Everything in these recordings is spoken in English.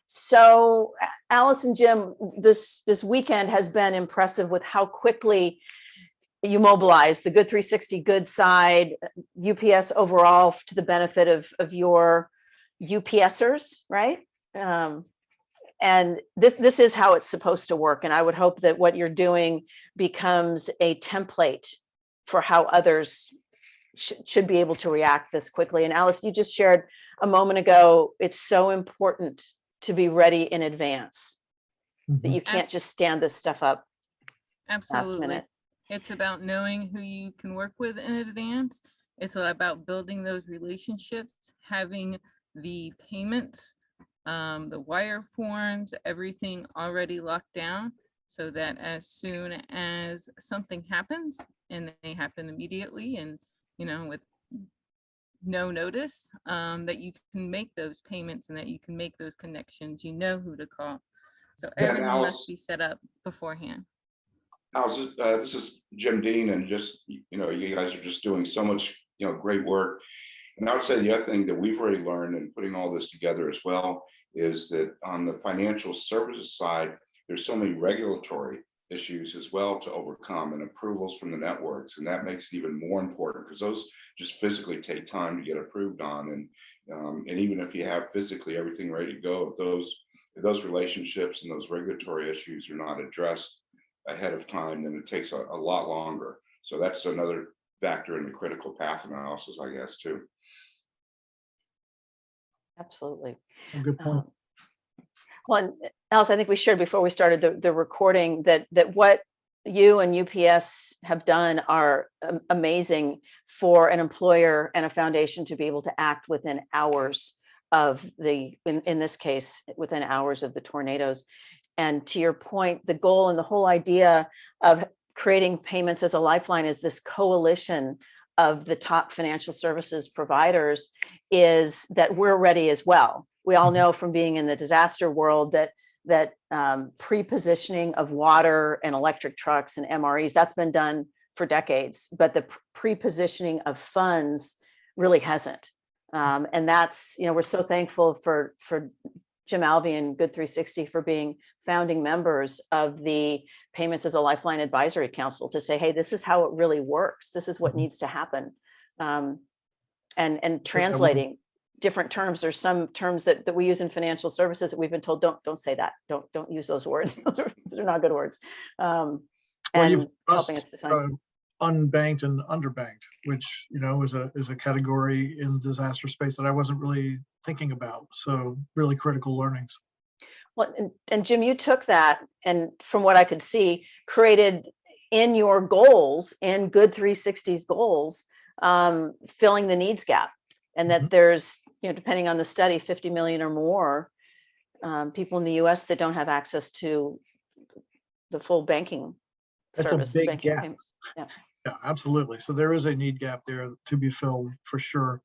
So Alice and Jim, this weekend has been impressive with how quickly you mobilize the Good 360 Good side, UPS overall, to the benefit of your UPSers, right? And this is how it's supposed to work. And I would hope that what you're doing becomes a template for how others should be able to react this quickly. And Alice, you just shared a moment ago, it's so important to be ready in advance, that you can't just stand this stuff up last minute. It's about knowing who you can work with in advance. It's about building those relationships, having the payments, the wire forms, everything already locked down, so that as soon as something happens, and they happen immediately and, you know, with no notice, that you can make those payments and that you can make those connections, you know who to call. So everything must be set up beforehand. Alice, this is Jim Dean, and just, you know, you guys are just doing so much, you know, great work. And I would say the other thing that we've already learned in putting all this together as well is that on the financial services side, there's so many regulatory issues as well to overcome, and approvals from the networks, and that makes it even more important because those just physically take time to get approved on. And even if you have physically everything ready to go, if those relationships and those regulatory issues are not addressed ahead of time, then it takes a lot longer. So that's another factor in the critical path analysis, I guess, too. Absolutely. Good point. Well, and Alice, I think we shared before we started the recording that what you and UPS have done are amazing for an employer and a foundation to be able to act within hours of in this case, within hours of the tornadoes. And to your point, the goal and the whole idea of creating payments as a lifeline is this coalition of the top financial services providers, is that we're ready as well. We all know from being in the disaster world that pre-positioning of water and electric trucks and MREs, that's been done for decades, but the pre-positioning of funds really hasn't. And that's, you know, we're so thankful for Jim Alvey and Good 360 for being founding members of the Payments as a Lifeline Advisory Council to say, hey, this is how it really works. This is what needs to happen. And translating different terms. There's some terms that we use in financial services that we've been told, don't say that. Don't use those words. Those are not good words. And helping us decide. Unbanked and underbanked, which, you know, is a category in disaster space that I wasn't really thinking about. So really critical learnings. Well, and Jim, you took that and from what I could see, created in your goals, in Good 360's goals, filling the needs gap. And that there's, you know, depending on the study, 50 million or more people in the US that don't have access to the full banking services. That's a big gap. Yeah. Yeah, absolutely. So there is a need gap there to be filled for sure.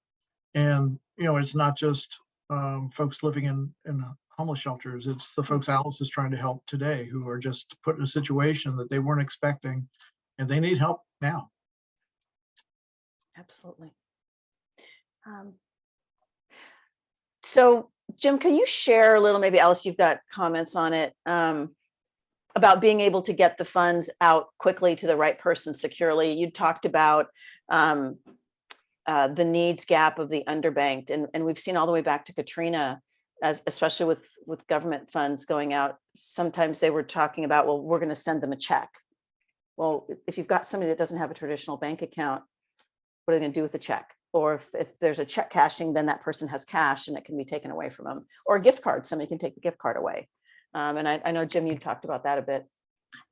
And, you know, it's not just folks living in homeless shelters. It's the folks Alice is trying to help today who are just put in a situation that they weren't expecting, and they need help now. Absolutely. So Jim, can you share a little, maybe Alice, you've got comments on it, about being able to get the funds out quickly to the right person securely? You talked about the needs gap of the underbanked, and we've seen all the way back to Katrina, especially with government funds going out. Sometimes they were talking about, well, we're going to send them a check. Well, if you've got somebody that doesn't have a traditional bank account, what are they going to do with the check? Or if there's a check cashing, then that person has cash and it can be taken away from them. Or a gift card, somebody can take the gift card away. And I know, Jim, you talked about that a bit.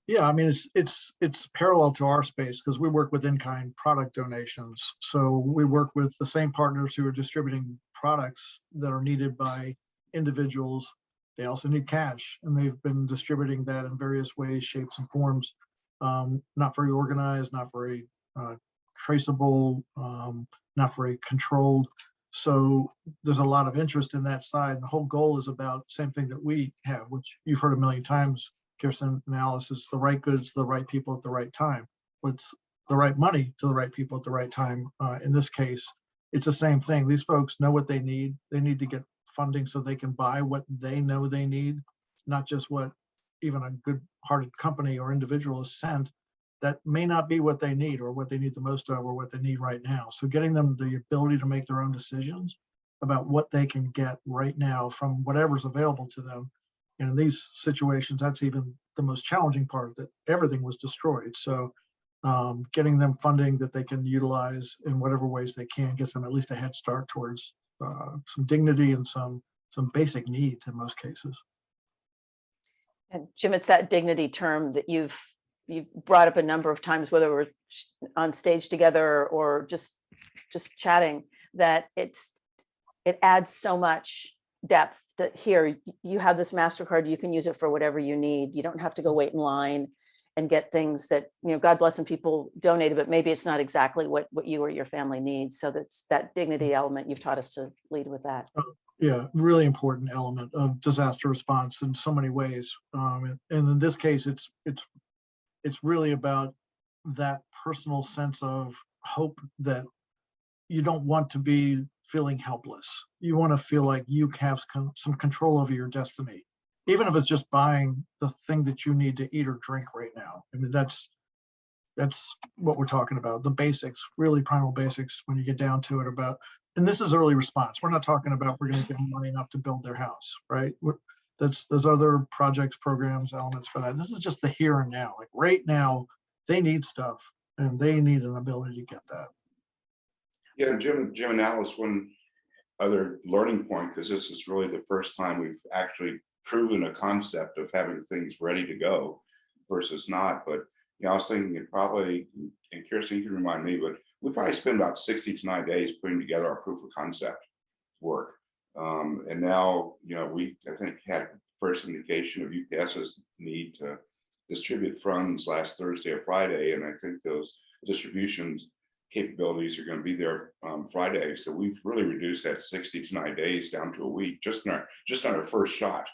Yeah, I mean, it's parallel to our space because we work with in-kind product donations. So we work with the same partners who are distributing products that are needed by individuals. They also need cash, and they've been distributing that in various ways, shapes, and forms. Not very organized, not very traceable, not very controlled. So there's a lot of interest in that side. And the whole goal is about same thing that we have, which you've heard a million times, Kirsten and Alice, is the right goods to the right people at the right time. What's the right money to the right people at the right time? In this case, it's the same thing. These folks know what they need. They need to get funding so they can buy what they know they need, not just what even a good-hearted company or individual is sent that may not be what they need or what they need the most of or what they need right now. So getting them the ability to make their own decisions about what they can get right now from whatever's available to them. And in these situations, that's even the most challenging part, that everything was destroyed. So getting them funding that they can utilize in whatever ways they can gets them at least a head start towards some dignity and some basic needs in most cases. And Jim, it's that dignity term that you've brought up a number of times, whether we're on stage together or just chatting, that it adds so much depth that here you have this MasterCard, you can use it for whatever you need. You don't have to go wait in line and get things that, God bless them, people donated, but maybe it's not exactly what you or your family needs. So that's that dignity element. You've taught us to lead with that. Yeah, really important element of disaster response in so many ways. And in this case, it's really about that personal sense of hope that you don't want to be feeling helpless. You want to feel like you have some control over your destiny, even if it's just buying the thing that you need to eat or drink right now. I mean, that's what we're talking about, the basics, really primal basics when you get down to it about, and this is early response. We're not talking about we're going to give them money enough to build their house, right? There's other projects, programs, elements for that. This is just the here and now. Like right now, they need stuff and they need an ability to get that. Yeah, Jim and Alice, one other learning point, because this is really the first time we've actually proven a concept of having things ready to go versus not. But I was thinking it probably, and Kirsten, you can remind me, but we probably spend about 60 to 90 days putting together our proof of concept work. And now, we, I think, had first indication of UPS's need to distribute funds last Thursday or Friday. And I think those distributions capabilities are going to be there Friday. So we've really reduced that 60 to 90 days down to a week, just on our first shot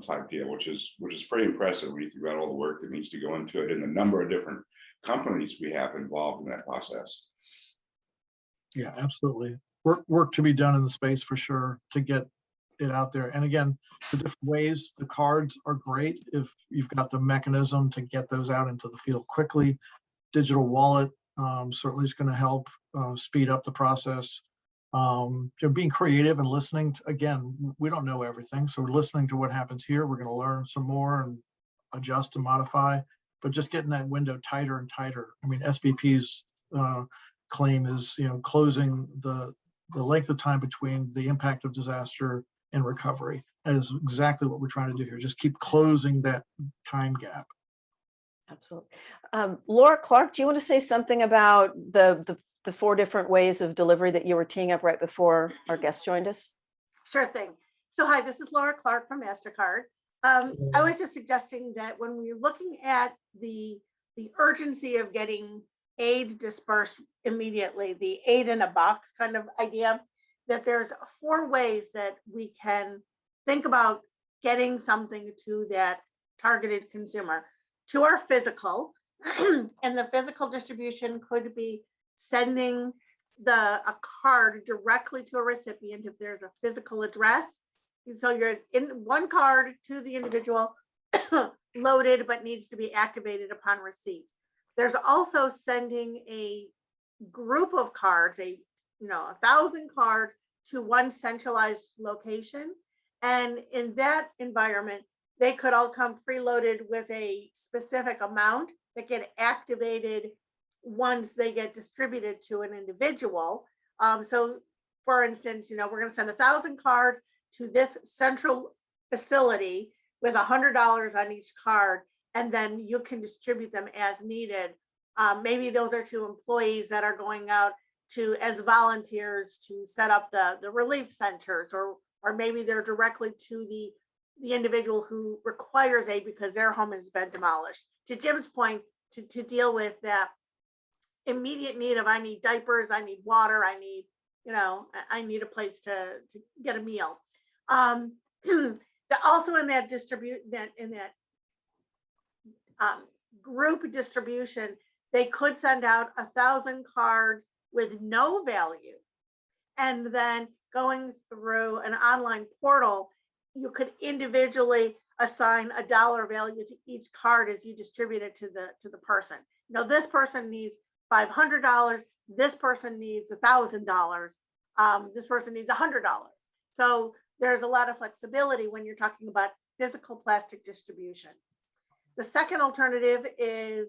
type deal, which is pretty impressive when you think about all the work that needs to go into it and the number of different companies we have involved in that process. Yeah, absolutely. Work to be done in the space for sure to get it out there. And again, the different ways, the cards are great if you've got the mechanism to get those out into the field quickly. Digital wallet certainly is going to help speed up the process. Being creative and listening to, again, we don't know everything, so we're listening to what happens here. We're going to learn some more and adjust and modify, but just getting that window tighter and tighter. I mean, SVP's claim is, closing the length of time between the impact of disaster and recovery. That is exactly what we're trying to do here. Just keep closing that time gap. Absolutely. Laura Clark, do you want to say something about the 4 different ways of delivery that you were teeing up right before our guest joined us? Sure thing. So hi, this is Laura Clark from MasterCard. I was just suggesting that when we're looking at the urgency of getting aid dispersed immediately, the aid in a box kind of idea, that there's 4 ways that we can think about getting something to that targeted consumer. To our physical, and the physical distribution could be sending a card directly to a recipient if there's a physical address. So you're in one card to the individual, loaded, but needs to be activated upon receipt. There's also sending a group of cards, 1,000 cards to one centralized location. And in that environment, they could all come preloaded with a specific amount that get activated once they get distributed to an individual. So for instance, we're going to send 1,000 cards to this central facility with $100 on each card, and then you can distribute them as needed. Maybe those are to employees that are going out as volunteers to set up the relief centers, or maybe they're directly to the individual who requires aid because their home has been demolished. To Jim's point, to deal with that immediate need of, I need diapers, I need water, I need a place to get a meal. Also in that group distribution, they could send out 1,000 cards with no value, and then going through an online portal, you could individually assign a dollar value to each card as you distribute it to the person. You know, this person needs $500. This person needs $1,000. This person needs $100. So there's a lot of flexibility when you're talking about physical plastic distribution. The second alternative is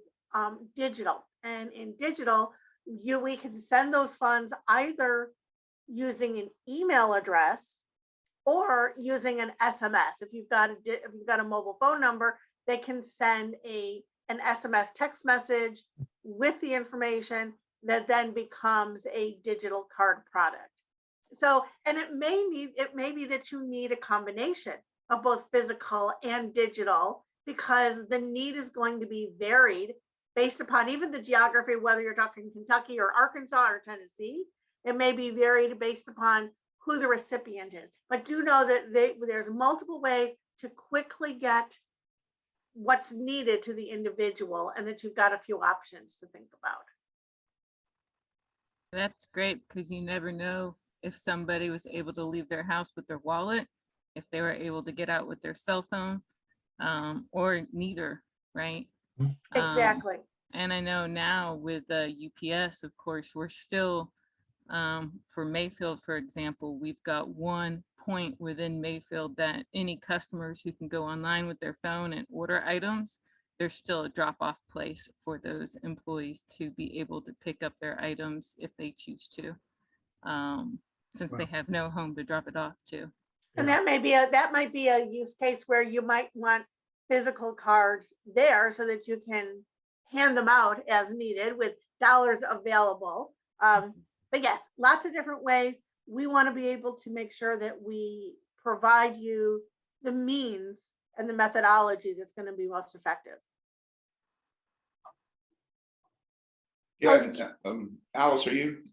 digital. And in digital, we can send those funds either using an email address or using an SMS. If you've got a mobile phone number, they can send an SMS text message with the information that then becomes a digital card product. So, and it may be that you need a combination of both physical and digital, because the need is going to be varied based upon even the geography, whether you're talking Kentucky or Arkansas or Tennessee. It may be varied based upon who the recipient is. But do know that there's multiple ways to quickly get what's needed to the individual, and that you've got a few options to think about. That's great, because you never know if somebody was able to leave their house with their wallet, if they were able to get out with their cell phone, or neither, right? Exactly. And I know now with UPS, of course, we're still, for Mayfield, for example, we've got one point within Mayfield that any customers who can go online with their phone and order items, there's still a drop-off place for those employees to be able to pick up their items if they choose to, since they have no home to drop it off to. And that might be a use case where you might want physical cards there so that you can hand them out as needed with dollars available. But yes, lots of different ways. We want to be able to make sure that we provide you the means and the methodology that's going to be most effective. Yeah, Alice, are you,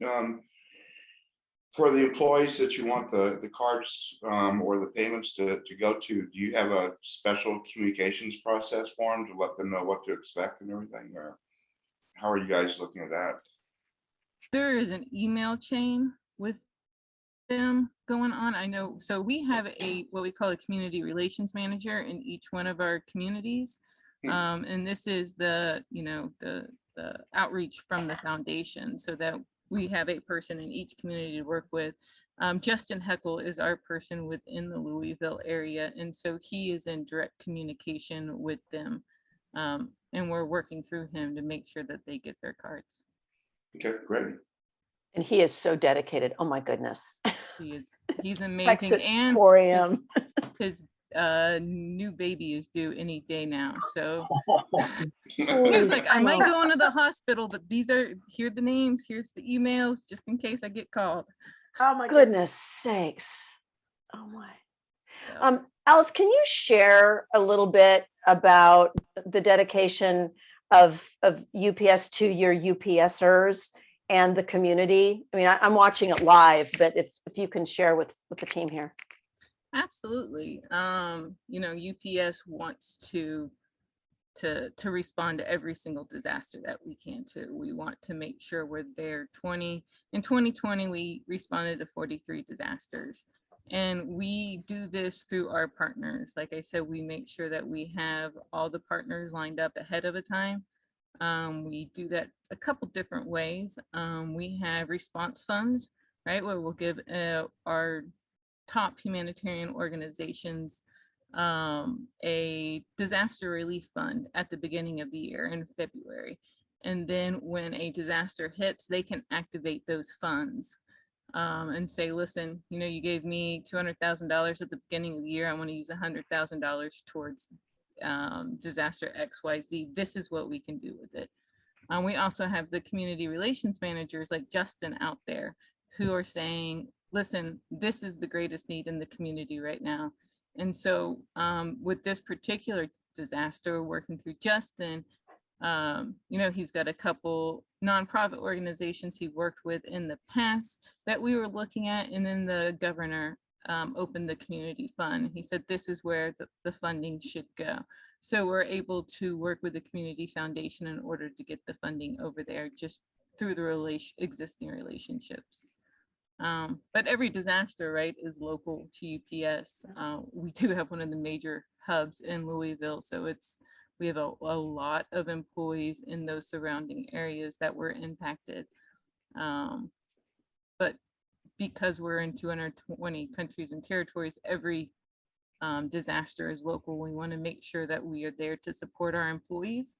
for the employees that you want the cards or the payments to go to, do you have a special communications process for them to let them know what to expect and everything? Or how are you guys looking at that? There is an email chain with them going on. I know, so we have what we call a community relations manager in each one of our communities. And this is the outreach from the foundation, so that we have a person in each community to work with. Justin Heckel is our person within the Louisville area, and so he is in direct communication with them, and we're working through him to make sure that they get their cards. Okay, great. And he is so dedicated. Oh my goodness. He's Texts amazing. at And 4 a.m. his new baby is due any day now, so Holy he's like, I might go smokes. into the hospital, but here are the names, here's the emails, just in case I get called. Oh my Goodness sakes. Oh my. So, Alice, can you share a little bit about the dedication of UPS to your UPSers and the community? I mean, I'm watching it live, but if you can share with the team here. absolutely. UPS wants to respond to every single disaster that we can too. We want to make sure we're there. In 2020, we responded to 43 disasters. And we do this through our partners. Like I said, we make sure that we have all the partners lined up ahead of a time. We do that a couple different ways. We have response funds, right, where we'll give our top humanitarian organizations a disaster relief fund at the beginning of the year in February. And then when a disaster hits, they can activate those funds and say, listen, you gave me $200,000 at the beginning of the year. I want to use $100,000 towards disaster XYZ. This is what we can do with it. We also have the community relations managers like Justin out there who are saying, listen, this is the greatest need in the community right now. And so with this particular disaster, working through Justin, he's got a couple nonprofit organizations he worked with in the past that we were looking at, and then the governor opened the community fund. He said this is where the funding should go. So we're able to work with the community foundation in order to get the funding over there just through the existing relationships. But every disaster, right, is local to UPS. We do have one of the major hubs in Louisville, so we have a lot of employees in those surrounding areas that were impacted. But because we're in 220 countries and territories, every disaster is local. We want to make sure that we are there to support our employees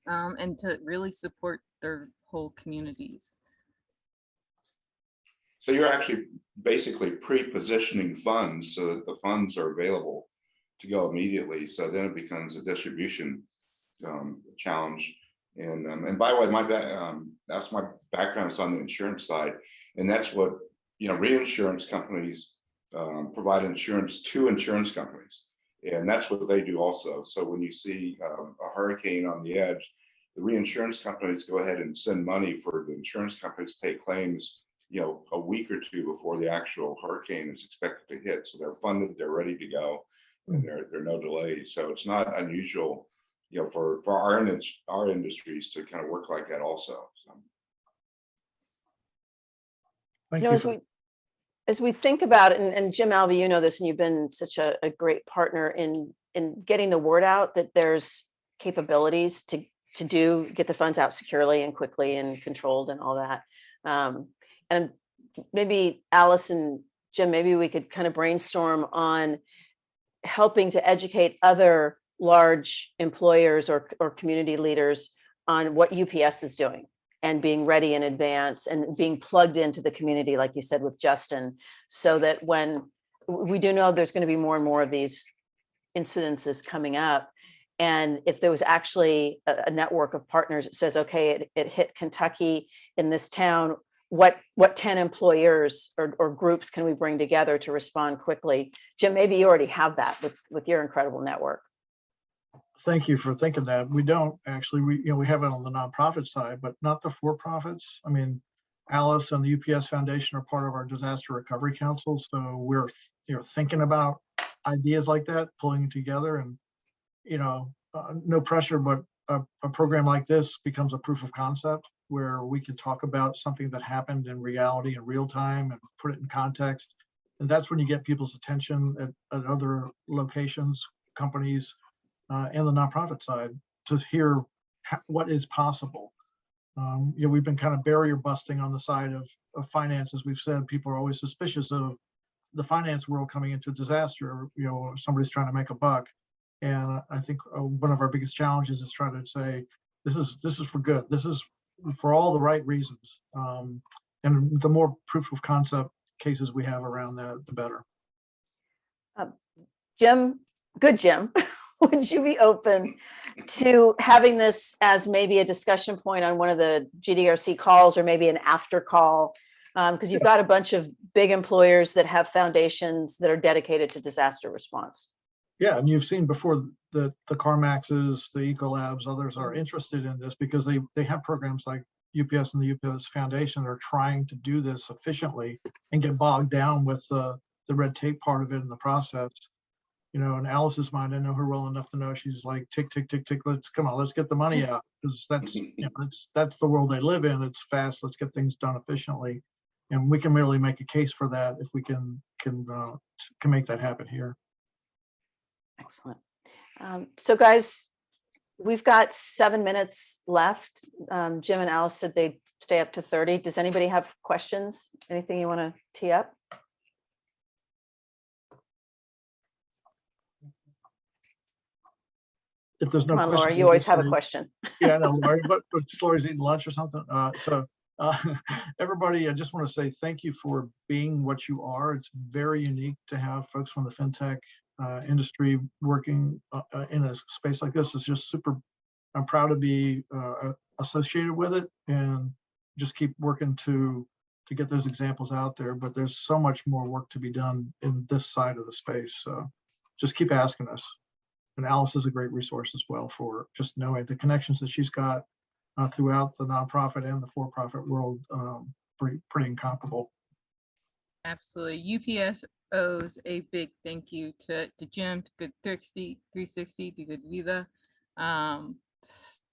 and to really support their whole communities. So you're actually basically pre-positioning funds so that the funds are available to go immediately. So then it becomes a distribution challenge. And by the way, that's my background is on the insurance side, and that's what reinsurance companies provide insurance to insurance companies, and that's what they do also. So when you see a hurricane on the edge, the reinsurance companies go ahead and send money for the insurance companies to pay claims a week or two before the actual hurricane is expected to hit. So they're funded, they're ready to go, and there are no delays. So it's not unusual, for our industries to kind of work like that also. So. Thank you. As we think about it, and Jim Alvey, you know this, and you've been such a great partner in getting the word out that there's capabilities to get the funds out securely and quickly and controlled and all that. And maybe Alice and Jim, maybe we could kind of brainstorm on helping to educate other large employers or community leaders on what UPS is doing and being ready in advance and being plugged into the community, like you said with Justin, so that when we do know there's going to be more and more of these incidences coming up, and if there was actually a network of partners that says, okay, it hit Kentucky in this town, what 10 employers or groups can we bring together to respond quickly? Jim, maybe you already have that with your incredible network. Thank you for thinking that. We don't actually, we have it on the nonprofit side, but not the for-profits. I mean, Alice and the UPS Foundation are part of our Disaster Recovery Council. So we're thinking about ideas like that, pulling together, and no pressure, but a program like this becomes a proof of concept where we can talk about something that happened in reality in real time and put it in context. And that's when you get people's attention at other locations, companies, and the nonprofit side to hear what is possible. We've been kind of barrier busting on the side of finance. As we've said, people are always suspicious of the finance world coming into disaster. Somebody's trying to make a buck. And I think one of our biggest challenges is trying to say, this is for good. This is for all the right reasons. And the more proof of concept cases we have around that, the better. Jim, would you be open to having this as maybe a discussion point on one of the GDRC calls, or maybe an after call? Because you've got a bunch of big employers that have foundations that are dedicated to disaster response. Yeah, and you've seen before the CarMaxes, the Ecolabs, others are interested in this because they have programs like UPS and the UPS Foundation are trying to do this efficiently and get bogged down with the red tape part of it in the process. In Alice's mind, I know her well enough to know she's like, tick, tick, tick, tick, let's get the money out, because that's the world they live in. It's fast, let's get things done efficiently. And we can really make a case for that if we can make that happen here. Excellent. So guys, we've got 7 minutes left. Jim and Alice said they'd stay up to 30. Does anybody have questions? Anything you want to tee up? If there's no questions, Laura, you always have a question. Yeah, I know, Laura, but Laura's eating lunch or something. Everybody, I just want to say thank you for being what you are. It's very unique to have folks from the fintech industry working in a space like this. It's just super. I'm proud to be associated with it, and just keep working to get those examples out there. But there's so much more work to be done in this side of the space. So just keep asking us. And Alice is a great resource as well for just knowing the connections that she's got throughout the nonprofit and the for-profit world. Pretty incomparable. Absolutely. UPS owes a big thank you to Jim, to Good 360, to Good Viva,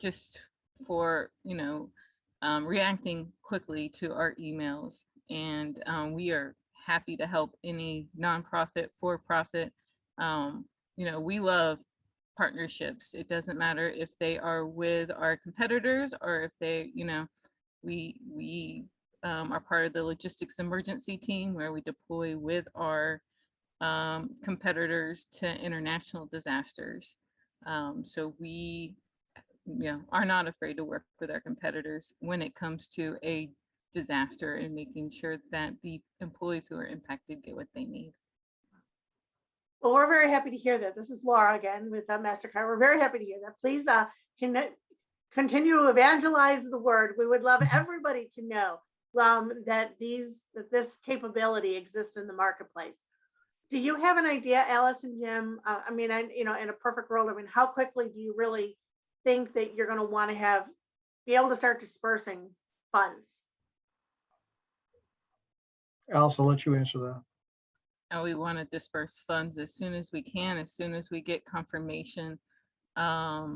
just for reacting quickly to our emails and we are happy to help any nonprofit, for-profit. We love partnerships. It doesn't matter if they are with our competitors or if they, we are part of the logistics emergency team where we deploy with our competitors to international disasters. So we are not afraid to work with our competitors when it comes to a disaster and making sure that the employees who are impacted get what they need. Well, we're very happy to hear that. This is Laura again with MasterCard. We're very happy to hear that. Please continue to evangelize the word. We would love everybody to know that this capability exists in the marketplace. Do you have an idea, Alice and Jim? In a perfect world, how quickly do you really think that you're going to want to be able to start dispersing funds? Alice, I'll let you answer that. And we want to disperse funds as soon as we can, as soon as we get confirmation. A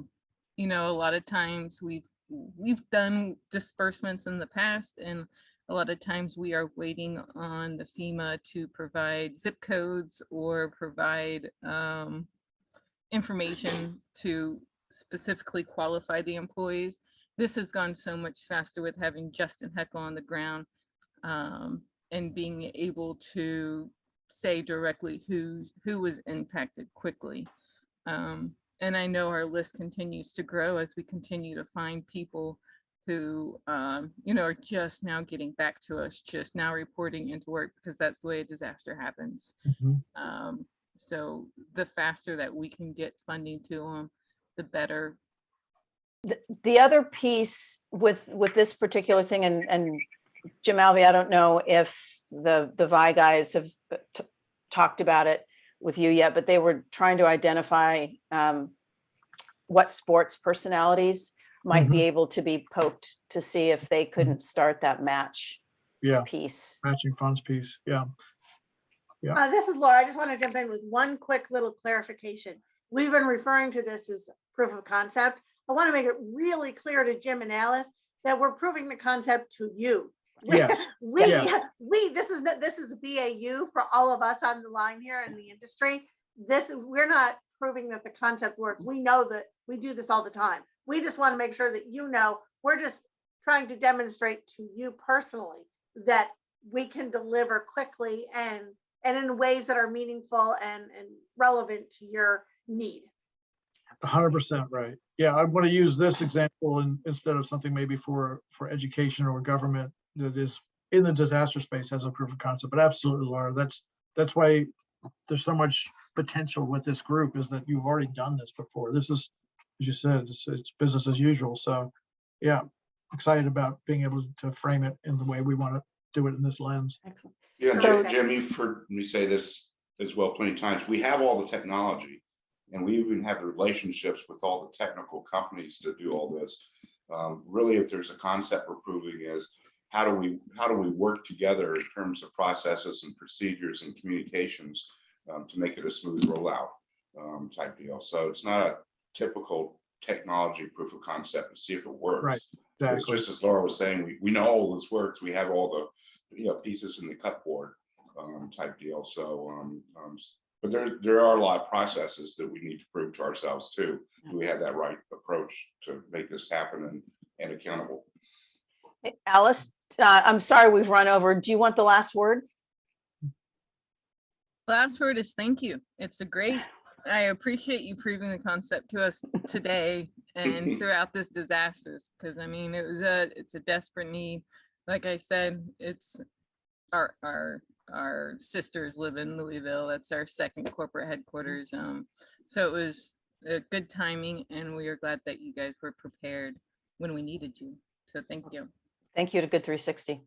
lot of times we've done disbursements in the past, and a lot of times we are waiting on the FEMA to provide zip codes or provide information to specifically qualify the employees. This has gone so much faster with having Justin Heckle on the ground and being able to say directly who was impacted quickly. And I know our list continues to grow as we continue to find people who, are just now getting back to us, just now reporting into work, because that's the way a disaster happens. Mm-hmm. So the faster that we can get funding to them, the better. The other piece with this particular thing, and Jim Alvey, I don't know if the Vi guys have talked about it with you yet, but they were trying to identify what sports personalities might be able to be poked to see if they couldn't start that match piece. Matching funds piece. Yeah. This is Laura. I just want to jump in with one quick little clarification. We've been referring to this as proof of concept. I want to make it really clear to Jim and Alice that we're proving the concept to you. Yes. This is BAU for all of us on the line here in the industry. We're not proving that the concept works. We know that we do this all the time. We just want to make sure that we're just trying to demonstrate to you personally that we can deliver quickly and in ways that are meaningful and relevant to your need. 100% right. Yeah, I want to use this example instead of something maybe for education or government that is in the disaster space as a proof of concept. But absolutely, Laura, that's why there's so much potential with this group, is that you've already done this before. This is, as you said, it's business as usual. So yeah, excited about being able to frame it in the way we want to do it in this lens. Excellent. Yeah, So- Jim, you've heard me say this as well plenty of times. We have all the technology, and we even have the relationships with all the technical companies to do all this. Really, if there's a concept we're proving is how do we work together in terms of processes and procedures and communications to make it a smooth rollout type deal. So it's not a typical technology proof of concept to see if it works. Right. Exactly. It's just as Laura was saying, we know all this works. We have all the pieces in the cupboard type deal. So, but there are a lot of processes that we need to prove to ourselves too. Do we have that right approach to make this happen and accountable? Alice, I'm sorry we've run over. Do you want the last word? Last word is thank you. I appreciate you proving the concept to us today and throughout this disasters, because it's a desperate need. Like I said, it's our sisters live in Louisville. That's our second corporate headquarters. So it was a good timing, and we are glad that you guys were prepared when we needed you. So thank you. Thank you to Good 360.